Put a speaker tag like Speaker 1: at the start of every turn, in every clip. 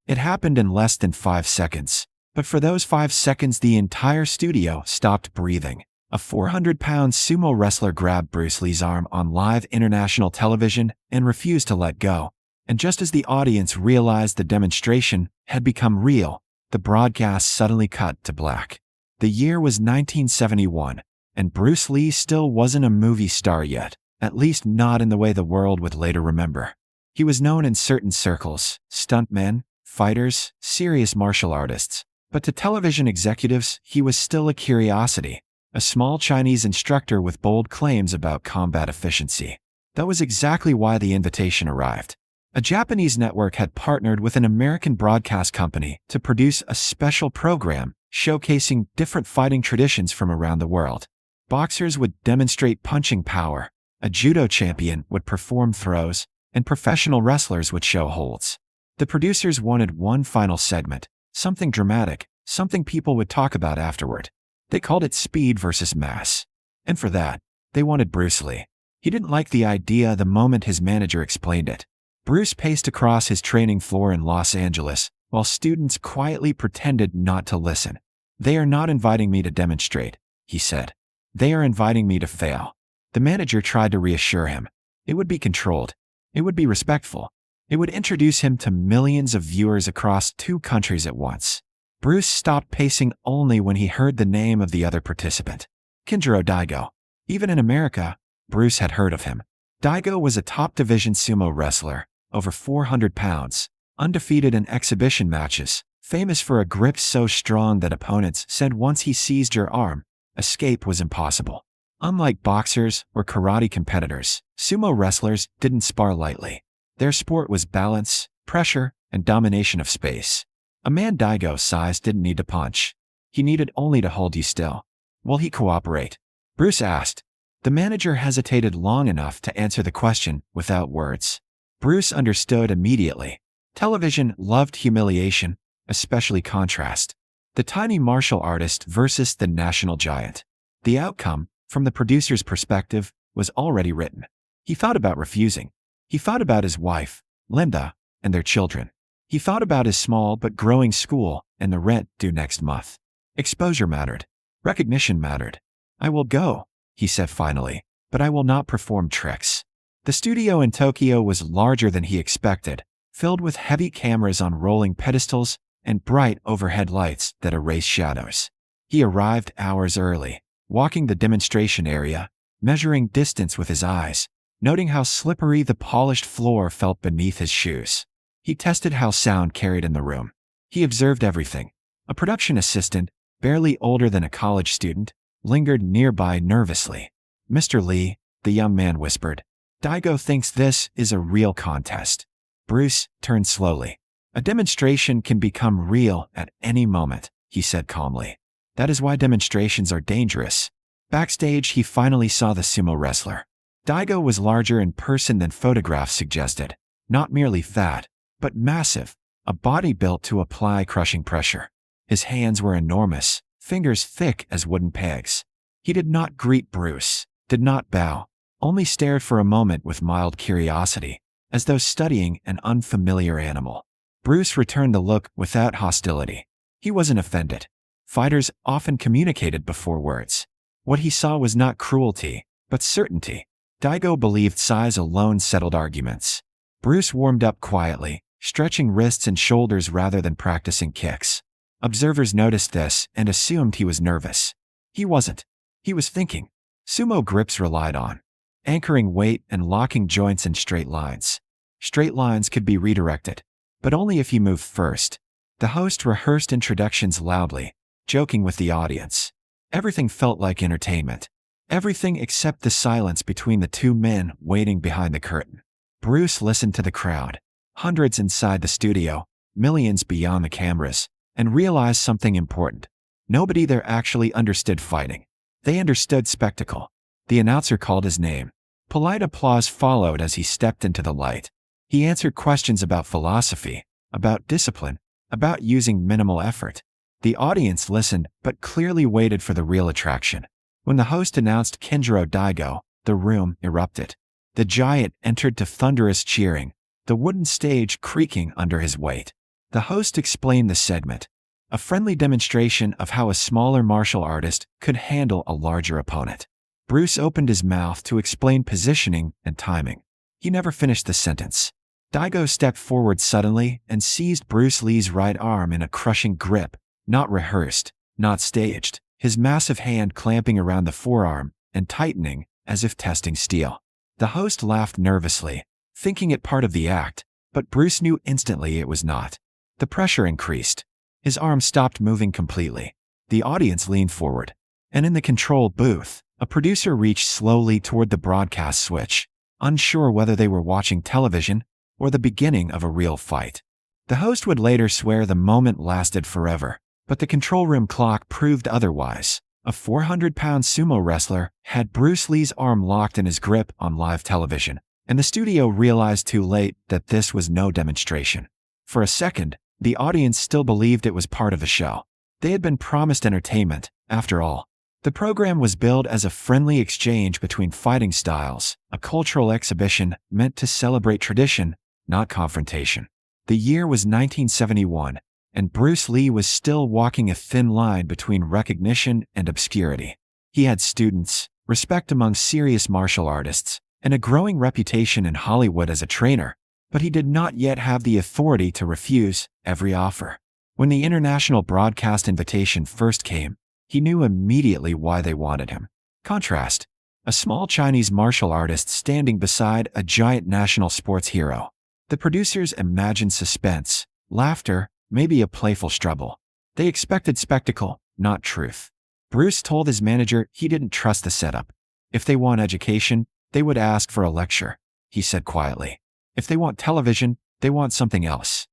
Speaker 1: It happened in less than 5 seconds. But for those 5 seconds, the entire studio stopped breathing. A 400-pound sumo wrestler grabbed Bruce Lee's arm on live international television and refused to let go. And just as the audience realized the demonstration had become real, the broadcast suddenly cut to black. The year was 1971, and Bruce Lee still wasn't a movie star yet, at least not in the way the world would later remember. He was known in certain circles: stuntmen, fighters, serious martial artists. But to television executives, he was still a curiosity, a small Chinese instructor with bold claims about combat efficiency. That was exactly why the invitation arrived. A Japanese network had partnered with an American broadcast company to produce a special program showcasing different fighting traditions from around the world. Boxers would demonstrate punching power, a judo champion would perform throws, and professional wrestlers would show holds. The producers wanted one final segment, something dramatic, something people would talk about afterward. They called it Speed versus Mass. And for that, they wanted Bruce Lee. He didn't like the idea the moment his manager explained it. Bruce paced across his training floor in Los Angeles, while students quietly pretended not to listen. "They are not inviting me to demonstrate," he said. "They are inviting me to fail." The manager tried to reassure him. It would be controlled. It would be respectful. It would introduce him to millions of viewers across 2 countries at once. Bruce stopped pacing only when he heard the name of the other participant: Kenjiro Daigo. Even in America, Bruce had heard of him. Daigo was a top-division sumo wrestler, over 400 pounds, undefeated in exhibition matches, famous for a grip so strong that opponents said once he seized your arm, escape was impossible. Unlike boxers or karate competitors, sumo wrestlers didn't spar lightly. Their sport was balance, pressure, and domination of space. A man Daigo's size didn't need to punch. He needed only to hold you still. "Will he cooperate?" Bruce asked. The manager hesitated long enough to answer the question without words. Bruce understood immediately. Television loved humiliation, especially contrast. The tiny martial artist versus the national giant. The outcome, from the producer's perspective, was already written. He thought about refusing. He thought about his wife, Linda, and their children. He thought about his small but growing school and the rent due next month. Exposure mattered. Recognition mattered. "I will go," he said finally, "but I will not perform tricks." The studio in Tokyo was larger than he expected, filled with heavy cameras on rolling pedestals and bright overhead lights that erased shadows. He arrived hours early, walking the demonstration area, measuring distance with his eyes, noting how slippery the polished floor felt beneath his shoes. He tested how sound carried in the room. He observed everything. A production assistant, barely older than a college student, lingered nearby nervously. "Mr. Lee," the young man whispered, "Daigo thinks this is a real contest." Bruce turned slowly. "A demonstration can become real at any moment," he said calmly. "That is why demonstrations are dangerous." Backstage, he finally saw the sumo wrestler. Daigo was larger in person than photographs suggested. Not merely fat, but massive, a body built to apply crushing pressure. His hands were enormous, fingers thick as wooden pegs. He did not greet Bruce, did not bow, only stared for a moment with mild curiosity, as though studying an unfamiliar animal. Bruce returned the look without hostility. He wasn't offended. Fighters often communicated before words. What he saw was not cruelty, but certainty. Daigo believed size alone settled arguments. Bruce warmed up quietly, stretching wrists and shoulders rather than practicing kicks. Observers noticed this and assumed he was nervous. He wasn't. He was thinking. Sumo grips relied on anchoring weight and locking joints in straight lines. Straight lines could be redirected, but only if you moved first. The host rehearsed introductions loudly, joking with the audience. Everything felt like entertainment. Everything except the silence between the 2 men waiting behind the curtain. Bruce listened to the crowd, hundreds inside the studio, millions beyond the cameras, and realized something important. Nobody there actually understood fighting. They understood spectacle. The announcer called his name. Polite applause followed as he stepped into the light. He answered questions about philosophy, about discipline, about using minimal effort. The audience listened but clearly waited for the real attraction. When the host announced Kenjiro Daigo, the room erupted. The giant entered to thunderous cheering, the wooden stage creaking under his weight. The host explained the segment, a friendly demonstration of how a smaller martial artist could handle a larger opponent. Bruce opened his mouth to explain positioning and timing. He never finished the sentence. Daigo stepped forward suddenly and seized Bruce Lee's right arm in a crushing grip, not rehearsed, not staged, his massive hand clamping around the forearm and tightening as if testing steel. The host laughed nervously, thinking it part of the act, but Bruce knew instantly it was not. The pressure increased. His arm stopped moving completely. The audience leaned forward, and in the control booth, a producer reached slowly toward the broadcast switch, unsure whether they were watching television or the beginning of a real fight. The host would later swear the moment lasted forever, but the control room clock proved otherwise. A 400-pound sumo wrestler had Bruce Lee's arm locked in his grip on live television, and the studio realized too late that this was no demonstration. For a second, the audience still believed it was part of a show. They had been promised entertainment, after all. The program was billed as a friendly exchange between fighting styles, a cultural exhibition meant to celebrate tradition, not confrontation. The year was 1971, and Bruce Lee was still walking a thin line between recognition and obscurity. He had students, respect among serious martial artists, and a growing reputation in Hollywood as a trainer, but he did not yet have the authority to refuse every offer. When the international broadcast invitation first came, he knew immediately why they wanted him. Contrast: a small Chinese martial artist standing beside a giant national sports hero. The producers imagined suspense, laughter, maybe a playful struggle. They expected spectacle, not truth. Bruce told his manager he didn't trust the setup. If they want education, they would ask for a lecture, he said quietly. If they want television, they want something else.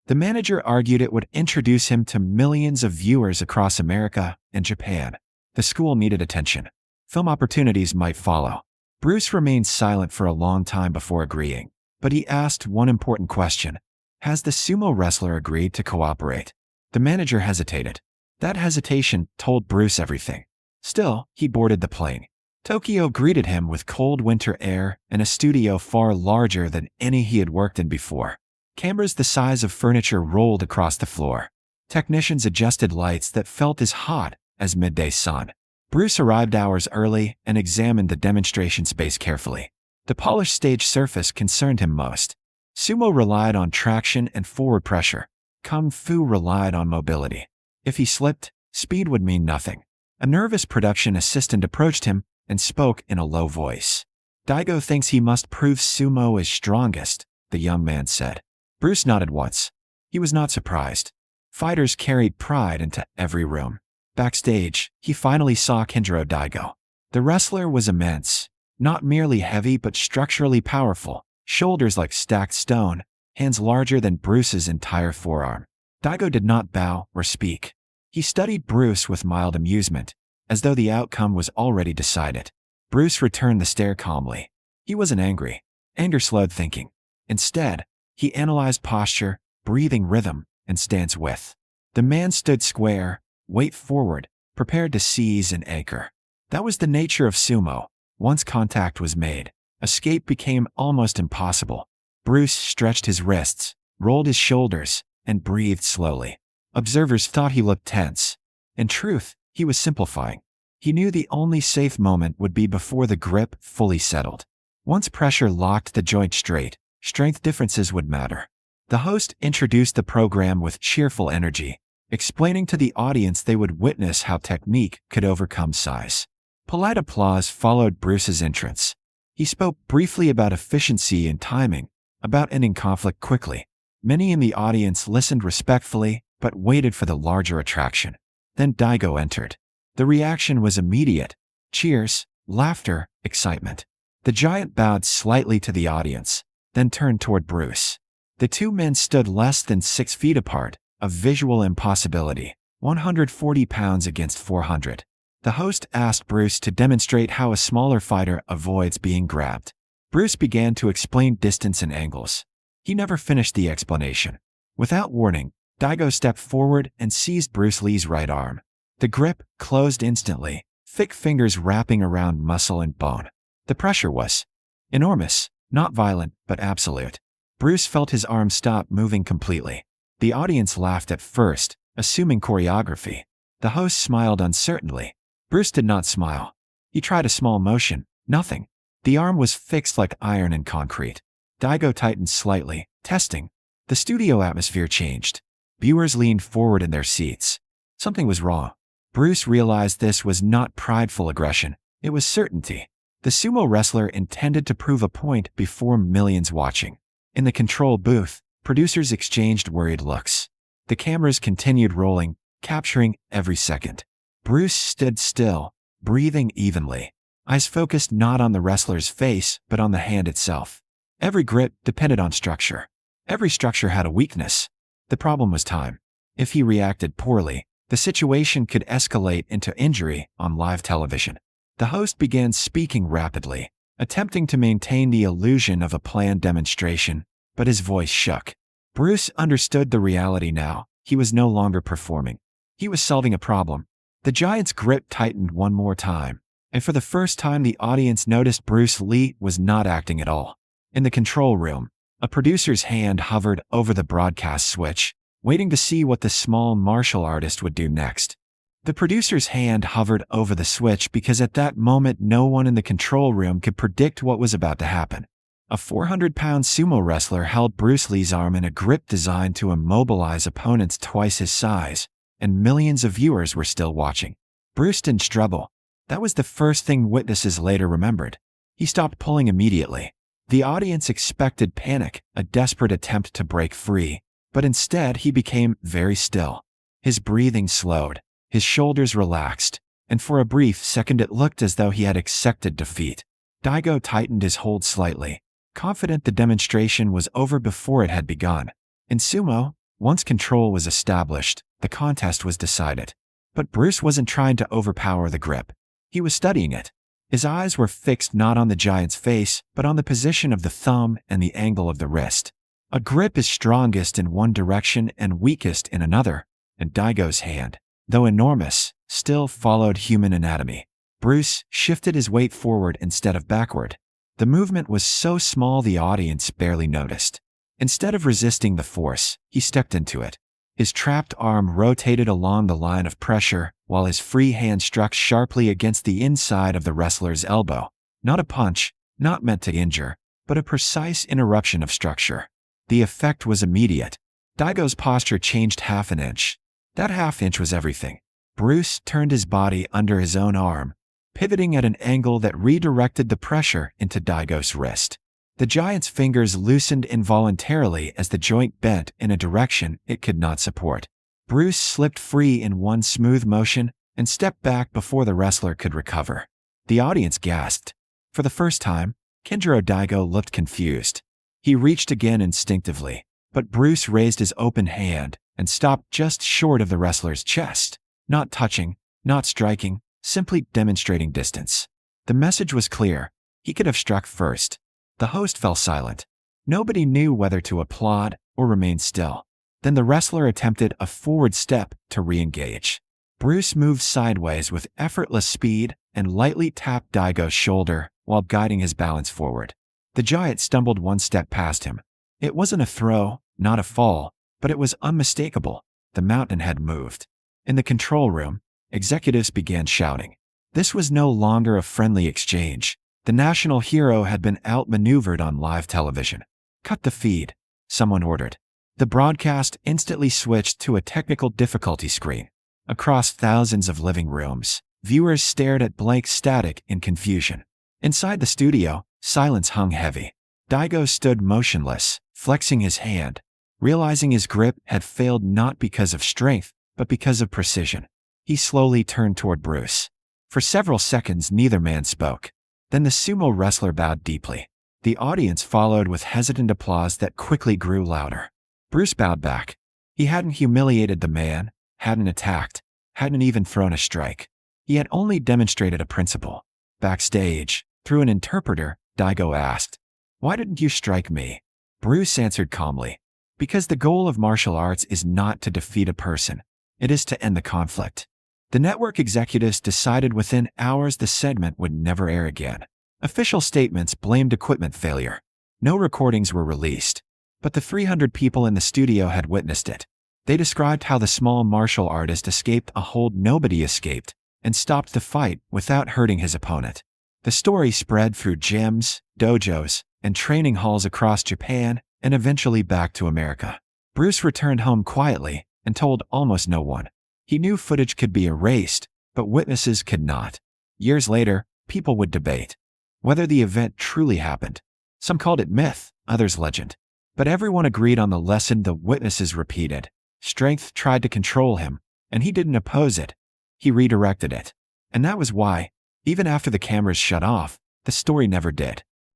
Speaker 1: The manager argued it would introduce him to millions of viewers across America and Japan. The school needed attention. Film opportunities might follow. Bruce remained silent for a long time before agreeing, but he asked one important question. Has the sumo wrestler agreed to cooperate? The manager hesitated. That hesitation told Bruce everything. Still, he boarded the plane. Tokyo greeted him with cold winter air and a studio far larger than any he had worked in before. Cameras the size of furniture rolled across the floor. Technicians adjusted lights that felt as hot as midday sun. Bruce arrived hours early and examined the demonstration space carefully. The polished stage surface concerned him most. Sumo relied on traction and forward pressure. Kung Fu relied on mobility. If he slipped, speed would mean nothing. A nervous production assistant approached him and spoke in a low voice. Daigo thinks he must prove sumo is strongest, the young man said. Bruce nodded once. He was not surprised. Fighters carried pride into every room. Backstage, he finally saw Kenjiro Daigo. The wrestler was immense, not merely heavy but structurally powerful, shoulders like stacked stone, hands larger than Bruce's entire forearm. Daigo did not bow or speak. He studied Bruce with mild amusement, as though the outcome was already decided. Bruce returned the stare calmly. He wasn't angry. Anger slowed thinking. Instead, he analyzed posture, breathing rhythm, and stance width. The man stood square, weight forward, prepared to seize and anchor. That was the nature of sumo. Once contact was made, escape became almost impossible. Bruce stretched his wrists, rolled his shoulders, and breathed slowly. Observers thought he looked tense. In truth, he was simplifying. He knew the only safe moment would be before the grip fully settled. Once pressure locked the joint straight, strength differences would matter. The host introduced the program with cheerful energy, explaining to the audience they would witness how technique could overcome size. Polite applause followed Bruce's entrance. He spoke briefly about efficiency and timing, about ending conflict quickly. Many in the audience listened respectfully, but waited for the larger attraction. Then Daigo entered. The reaction was immediate. Cheers, laughter, excitement. The giant bowed slightly to the audience, then turned toward Bruce. The two men stood less than 6 feet apart, a visual impossibility, 140 pounds against 400. The host asked Bruce to demonstrate how a smaller fighter avoids being grabbed. Bruce began to explain distance and angles. He never finished the explanation. Without warning, Daigo stepped forward and seized Bruce Lee's right arm. The grip closed instantly, thick fingers wrapping around muscle and bone. The pressure was enormous, not violent, but absolute. Bruce felt his arm stop moving completely. The audience laughed at first, assuming choreography. The host smiled uncertainly. Bruce did not smile. He tried a small motion. Nothing. The arm was fixed like iron in concrete. Daigo tightened slightly, testing. The studio atmosphere changed. Viewers leaned forward in their seats. Something was wrong. Bruce realized this was not prideful aggression. It was certainty. The sumo wrestler intended to prove a point before millions watching. In the control booth, producers exchanged worried looks. The cameras continued rolling, capturing every second. Bruce stood still, breathing evenly. Eyes focused not on the wrestler's face, but on the hand itself. Every grip depended on structure. Every structure had a weakness. The problem was time. If he reacted poorly, the situation could escalate into injury on live television. The host began speaking rapidly, attempting to maintain the illusion of a planned demonstration, but his voice shook. Bruce understood the reality now. He was no longer performing. He was solving a problem. The giant's grip tightened one more time, and for the first time the audience noticed Bruce Lee was not acting at all. In the control room, a producer's hand hovered over the broadcast switch, waiting to see what the small martial artist would do next. The producer's hand hovered over the switch because at that moment no one in the control room could predict what was about to happen. A 400-pound sumo wrestler held Bruce Lee's arm in a grip designed to immobilize opponents twice his size, and millions of viewers were still watching. Bruce didn't struggle. That was the first thing witnesses later remembered. He stopped pulling immediately. The audience expected panic, a desperate attempt to break free, but instead he became very still. His breathing slowed, his shoulders relaxed, and for a brief second it looked as though he had accepted defeat. Daigo tightened his hold slightly, confident the demonstration was over before it had begun. In sumo, once control was established, the contest was decided. But Bruce wasn't trying to overpower the grip. He was studying it. His eyes were fixed not on the giant's face, but on the position of the thumb and the angle of the wrist. A grip is strongest in one direction and weakest in another, and Daigo's hand, though enormous, still followed human anatomy. Bruce shifted his weight forward instead of backward. The movement was so small the audience barely noticed. Instead of resisting the force, he stepped into it. His trapped arm rotated along the line of pressure, while his free hand struck sharply against the inside of the wrestler's elbow. Not a punch, not meant to injure, but a precise interruption of structure. The effect was immediate. Daigo's posture changed half an inch. That half inch was everything. Bruce turned his body under his own arm, pivoting at an angle that redirected the pressure into Daigo's wrist. The giant's fingers loosened involuntarily as the joint bent in a direction it could not support. Bruce slipped free in one smooth motion and stepped back before the wrestler could recover. The audience gasped. For the first time, Kenjiro Daigo looked confused. He reached again instinctively, but Bruce raised his open hand and stopped just short of the wrestler's chest. Not touching, not striking, simply demonstrating distance. The message was clear. He could have struck first. The host fell silent. Nobody knew whether to applaud or remain still. Then the wrestler attempted a forward step to re-engage. Bruce moved sideways with effortless speed and lightly tapped Daigo's shoulder while guiding his balance forward. The giant stumbled one step past him. It wasn't a throw, not a fall, but it was unmistakable. The mountain had moved. In the control room, executives began shouting. This was no longer a friendly exchange. The national hero had been outmaneuvered on live television. Cut the feed, someone ordered. The broadcast instantly switched to a technical difficulty screen. Across thousands of living rooms, viewers stared at blank static in confusion. Inside the studio, silence hung heavy. Daigo stood motionless, flexing his hand, realizing his grip had failed not because of strength, but because of precision. He slowly turned toward Bruce. For several seconds neither man spoke. Then the sumo wrestler bowed deeply. The audience followed with hesitant applause that quickly grew louder. Bruce bowed back. He hadn't humiliated the man, hadn't attacked, hadn't even thrown a strike. He had only demonstrated a principle. Backstage, through an interpreter, Daigo asked, "Why didn't you strike me?" Bruce answered calmly, "Because the goal of martial arts is not to defeat a person. It is to end the conflict." The network executives decided within hours the segment would never air again. Official statements blamed equipment failure. No recordings were released. But the 300 people in the studio had witnessed it. They described how the small martial artist escaped a hold nobody escaped and stopped the fight without hurting his opponent. The story spread through gyms, dojos, and training halls across Japan and eventually back to America. Bruce returned home quietly and told almost no one. He knew footage could be erased, but witnesses could not. Years later, people would debate whether the event truly happened. Some called it myth, others legend. But everyone agreed on the lesson the witnesses repeated. Strength tried to control him, and he didn't oppose it. He redirected it. And that was why, even after the cameras shut off, the story never did.